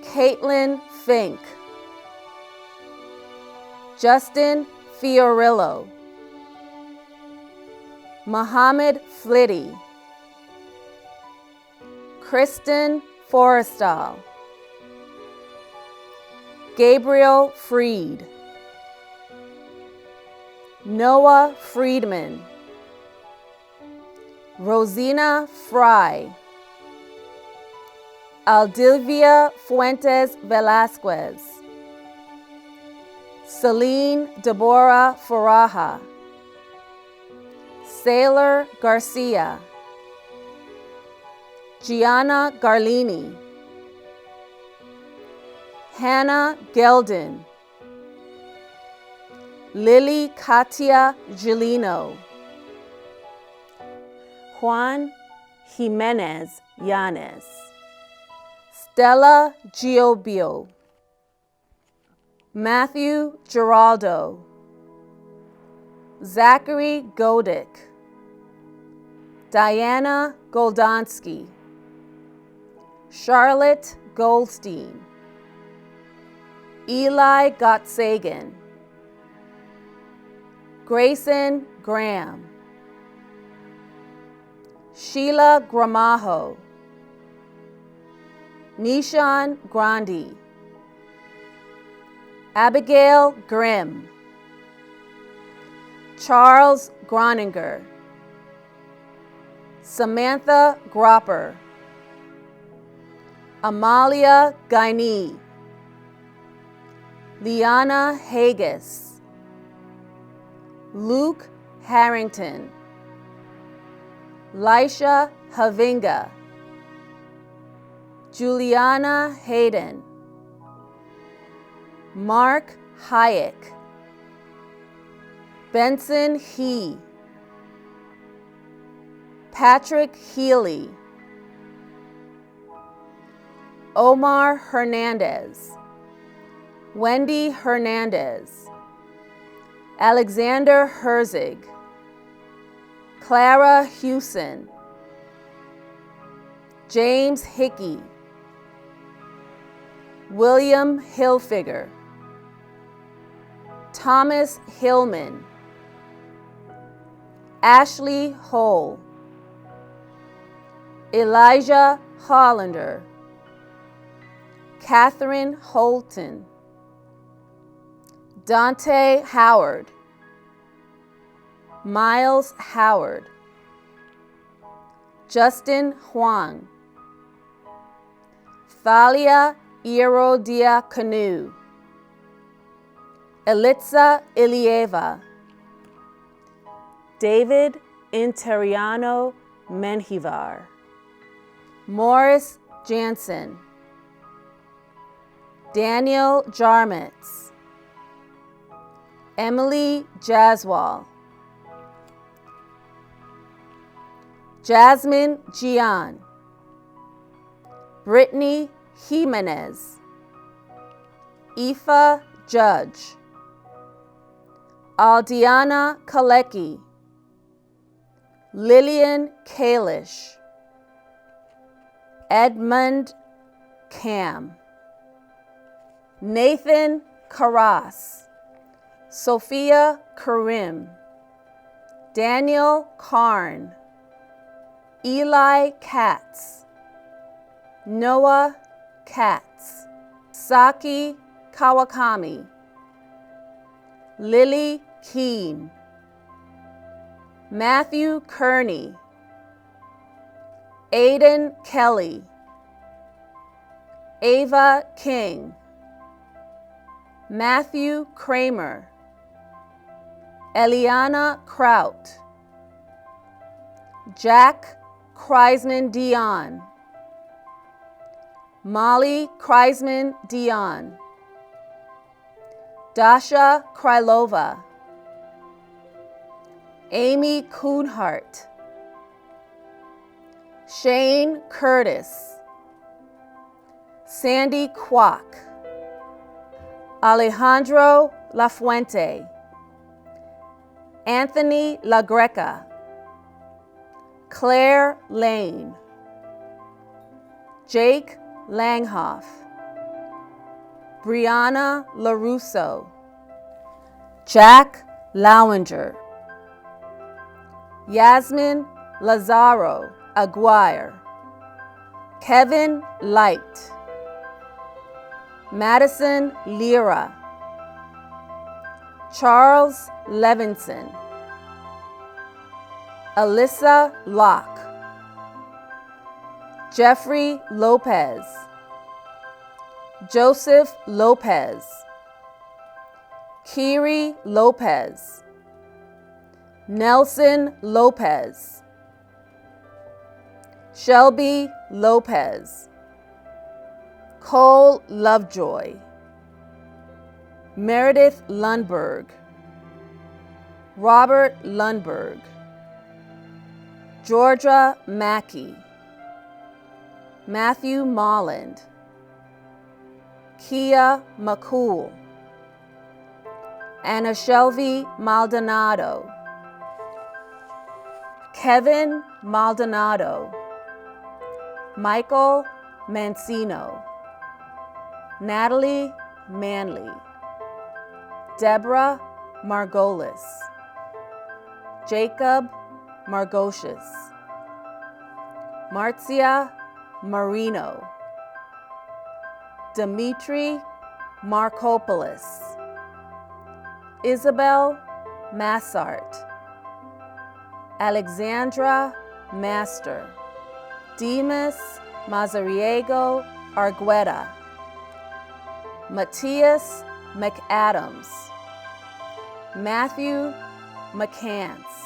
Caitlin Fink, Justin Fiorillo, Mohammed Flitty, Kristen Forrestal, Gabriel Freed, Noah Friedman, Rosina Fry, Aldivia Fuentes Velasquez, Celine Deborah Faraja, Sailor Garcia, Gianna Garlini, Hannah Gelden, Lily Katia Gilino, Juan Jimenez Yanes, Stella Giobio, Matthew Giraldo, Zachary Godick, Diana Goldonsky, Charlotte Goldstein, Eli Gottsagen, Grayson Graham, Sheila Gramajo, Nishan Grandi, Abigail Grimm, Charles Groninger, Samantha Gropper, Amalia Gaini, Liana Haggis, Luke Harrington, Lisha Havinga, Juliana Hayden, Mark Hayek, Benson He, Patrick Healy, Omar Hernandez, Wendy Hernandez, Alexander Herzig, Clara Hewson, James Hickey, William Hilfiger, Thomas Hillman, Ashley Hole, Elijah Hollander, Catherine Holton, Dante Howard, Miles Howard, Justin Huang, Thalia Irodia Canu, Elitza Ilieva, David Interiano Menjivar, Morris Jansen, Daniel Jarmitz, Emily Jaswal, Jasmine Gian, Brittany Jimenez, Aoife Judge, Aldiana Kalecki, Lillian Kalish, Edmund Cam, Nathan Karas, Sophia Karim, Daniel Karn, Eli Katz, Noah Katz, Saki Kawakami, Lily Keene, Matthew Kearney, Aiden Kelly, Ava King, Matthew Kramer, Eliana Kraut, Jack Kreisman Dion, Molly Kreisman Dion, Dasha Krylova, Amy Kuhnhart, Shane Curtis, Sandy Kwok, Alejandro Lafuente, Anthony LaGreca, Claire Lane, Jake Langhoff, Brianna LaRusso, Jack Lowinger, Yasmin Lazaro Aguirre, Kevin Light, Madison Lira, Charles Levinson, Alyssa Locke, Jeffrey Lopez, Joseph Lopez, Kiri Lopez, Nelson Lopez, Shelby Lopez, Cole Lovejoy, Meredith Lundberg, Robert Lundberg, Georgia Mackey, Matthew Molland, Kia McCool, Anna Shelby Maldonado, Kevin Maldonado, Michael Mancino, Natalie Manley, Deborah Margolis, Jacob Margocious, Marcia Marino, Dimitri Markopoulos, Isabel Massart, Alexandra Master, Demas Mazariego Argueta, Matthias McAdams, Matthew McCants,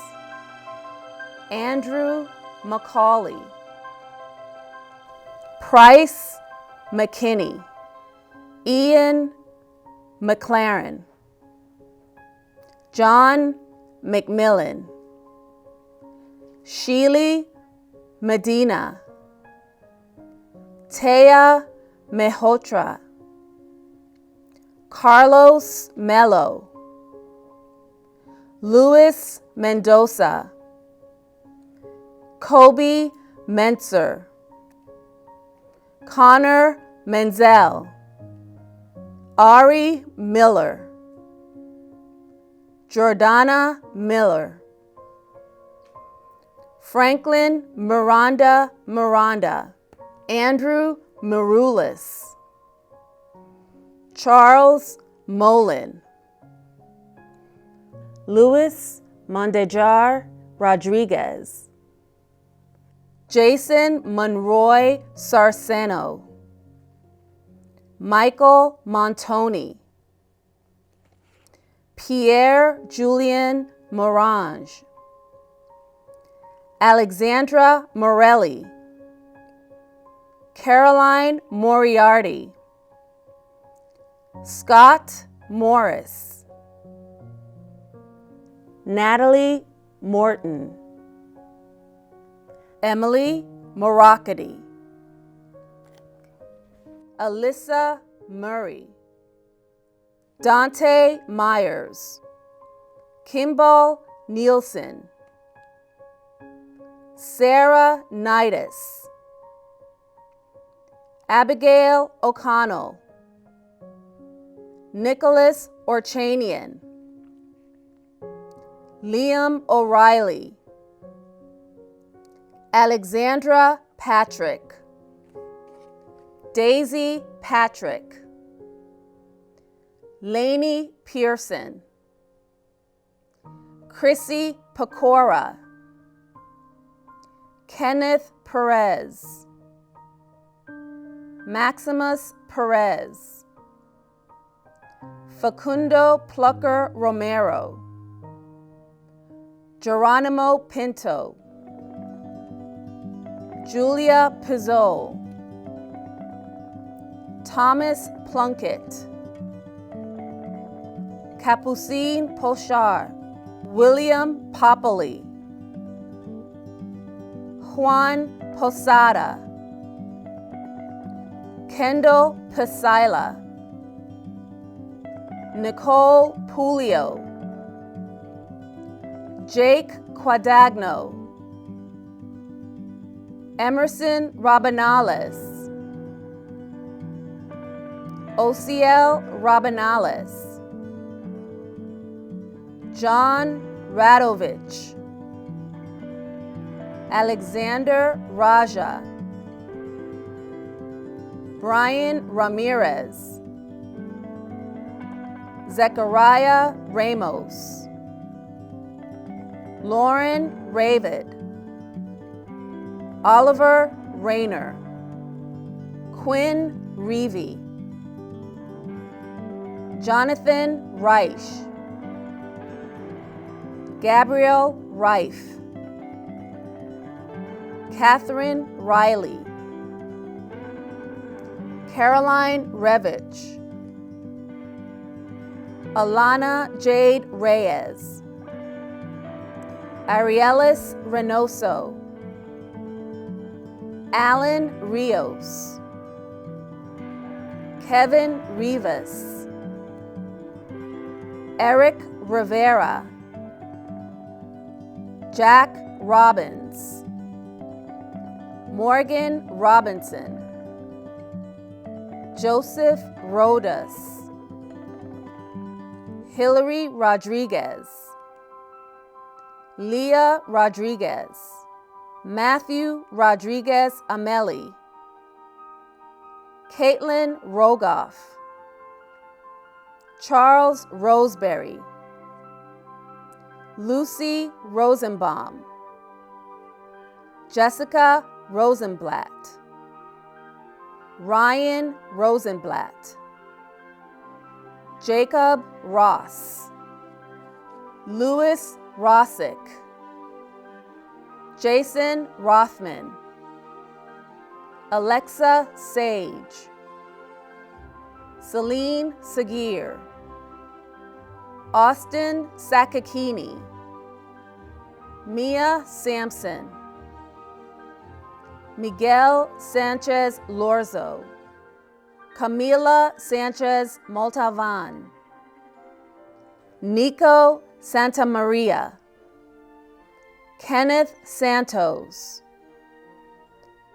Andrew Macaulay, Price McKinney, Ian McLaren, John McMillan, Sheely Medina, Taya Mehotra, Carlos Mello, Luis Mendoza, Kobe Menser, Connor Menzel, Ari Miller, Jordana Miller, Franklin Miranda, Andrew Marulis, Charles Molin, Luis Mondejar Rodriguez, Jason Monroy Sarceno, Michael Montoni, Pierre Julien Morange, Alexandra Morelli, Caroline Moriarty, Scott Morris, Natalie Morton, Emily Moroccotti, Alyssa Murray, Dante Myers, Kimball Nielsen, Sarah Nidus, Abigail O'Connell, Nicholas Orchanian, Liam O'Reilly, Alexandra Patrick, Daisy Patrick, Lainey Pearson, Chrissy Pecora, Kenneth Perez, Maximus Perez, Facundo Plucker Romero, Geronimo Pinto, Julia Pizzol, Thomas Plunkett, Capucine Pochard, William Popoli, Juan Posada, Kendall Pasila, Nicole Pulio, Jake Quadagno, Emerson Rabanales, Ociel Rabanales, John Radovich, Alexander Raja, Brian Ramirez, Zechariah Ramos, Lauren Ravid, Oliver Rayner, Quinn Reevy, Jonathan Reich, Gabrielle Reif, Catherine Riley, Caroline Revich, Alana Jade Reyes, Arielis Reynoso, Alan Rios, Kevin Rivas, Eric Rivera, Jack Robbins, Morgan Robinson, Joseph Rodas, Hillary Rodriguez, Leah Rodriguez, Matthew Rodriguez Ameli, Caitlin Rogoff, Charles Roseberry, Lucy Rosenbaum, Jessica Rosenblatt, Ryan Rosenblatt, Jacob Ross, Louis Rossick, Jason Rothman, Alexa Sage, Celine Sagir, Austin Sakakini, Mia Sampson, Miguel Sanchez Lorzo, Camila Sanchez Montalvan, Nico Santamaria, Kenneth Santos,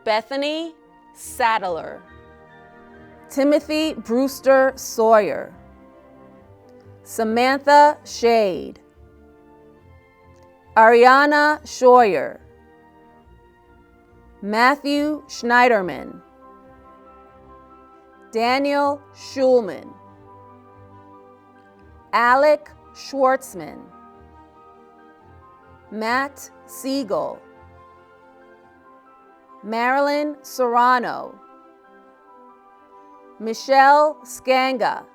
Bethany Saddler, Timothy Brewster Sawyer, Samantha Shade, Ariana Scheuer, Matthew Schneiderman, Daniel Schulman, Alec Schwartzman, Matt Siegel, Marilyn Serrano, Michelle Skanga,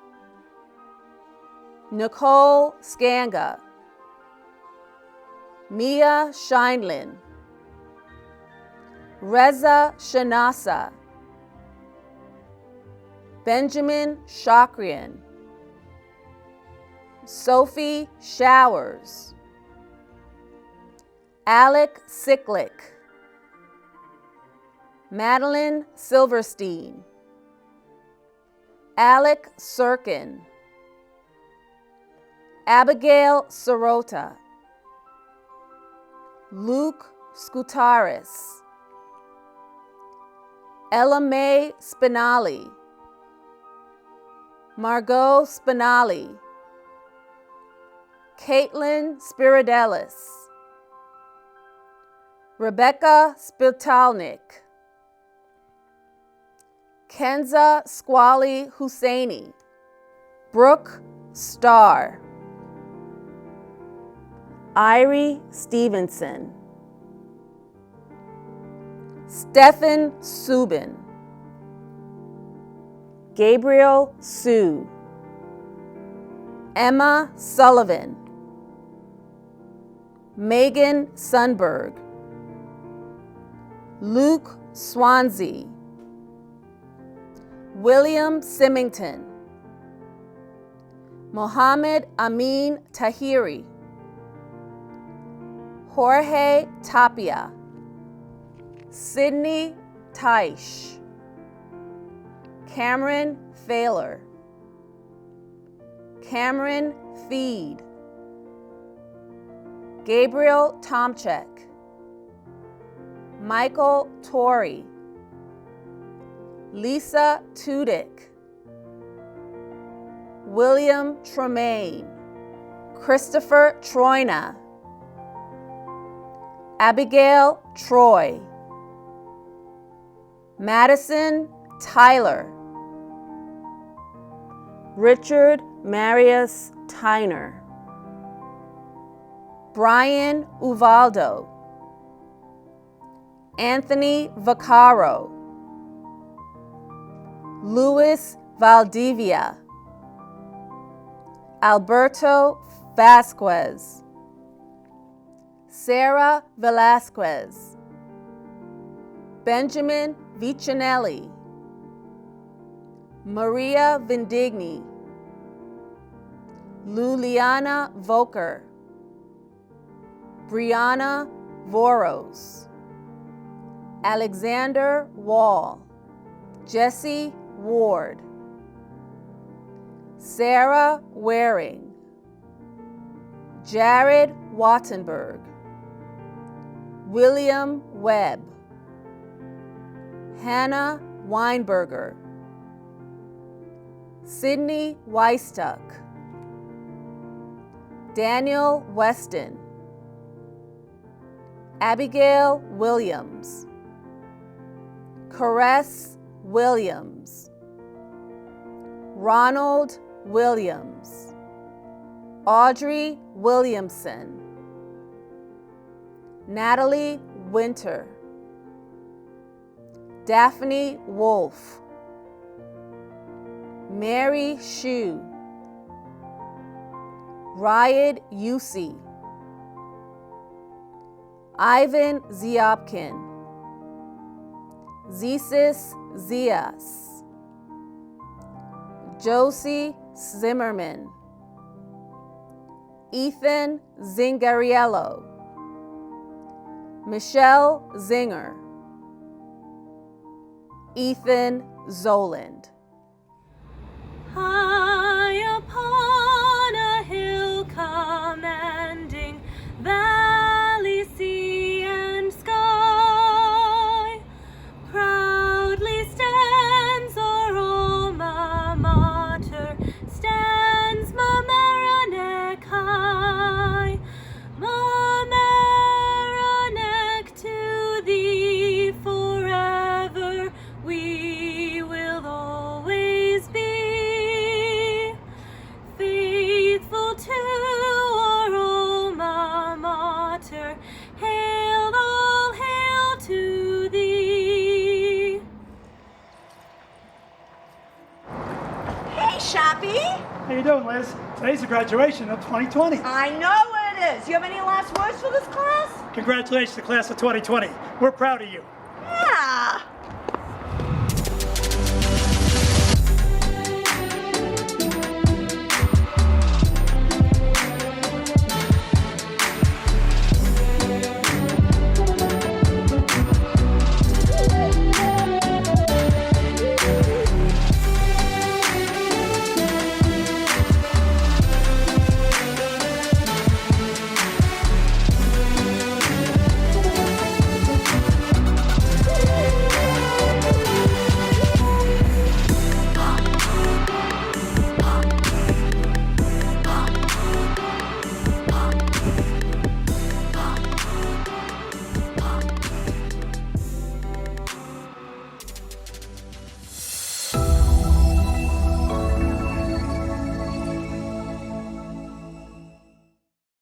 Nicole Skanga, Mia Scheinlin, Reza Shanasa, Benjamin Shakrian, Sophie Showers, Alec Sicklick, Madeline Silverstein, Alec Sirkin, Abigail Sorota, Luke Scutaris, Ella Mae Spinali, Margot Spinali, Caitlin Spiridelis, Rebecca Spitalnik, Kenza Squally Husseini, Brooke Starr, Irie Stevenson, Stephen Subin, Gabriel Sue, Emma Sullivan, Megan Sundberg, Luke Swansea, William Symington, Mohammed Amin Tahiri, Jorge Tapia, Sydney Taish, Cameron Thaler, Cameron Feed, Gabriel Tomchek, Michael Torrey, Lisa Tudyk, William Tremaine, Christopher Troina, Abigail Troy, Madison Tyler, Richard Marius Tyner, Brian Uvaldo, Anthony Vaccaro, Luis Valdivia, Alberto Vasquez, Sarah Velasquez, Benjamin Vicinelli, Maria Vindigni, Luliana Volker, Brianna Voros, Alexander Wall, Jesse Ward, Sarah Waring, Jared Wattenberg, William Webb, Hannah Weinberger, Sydney Weistuck, Daniel Weston, Abigail Williams, Caress Williams, Ronald Williams, Audrey Williamson, Natalie Winter, Daphne Wolf, Mary Shu, Ryad Yusi, Ivan Ziopkin, Zesis Zias, Josie Zimmerman, Ethan Zingariello, Michelle Zinger, Ethan Zoland. High upon a hill commanding valley, sea, and sky, proudly stands our alma mater, stands Mamaroneck High. Mamaroneck, to thee forever we will always be, faithful to our alma mater. Hail, all hail to thee. Hey, Shoppy. How you doing, Liz? Today's the graduation of 2020. I know it is. You have any last words for this class? Congratulations to class of 2020. We're proud of you.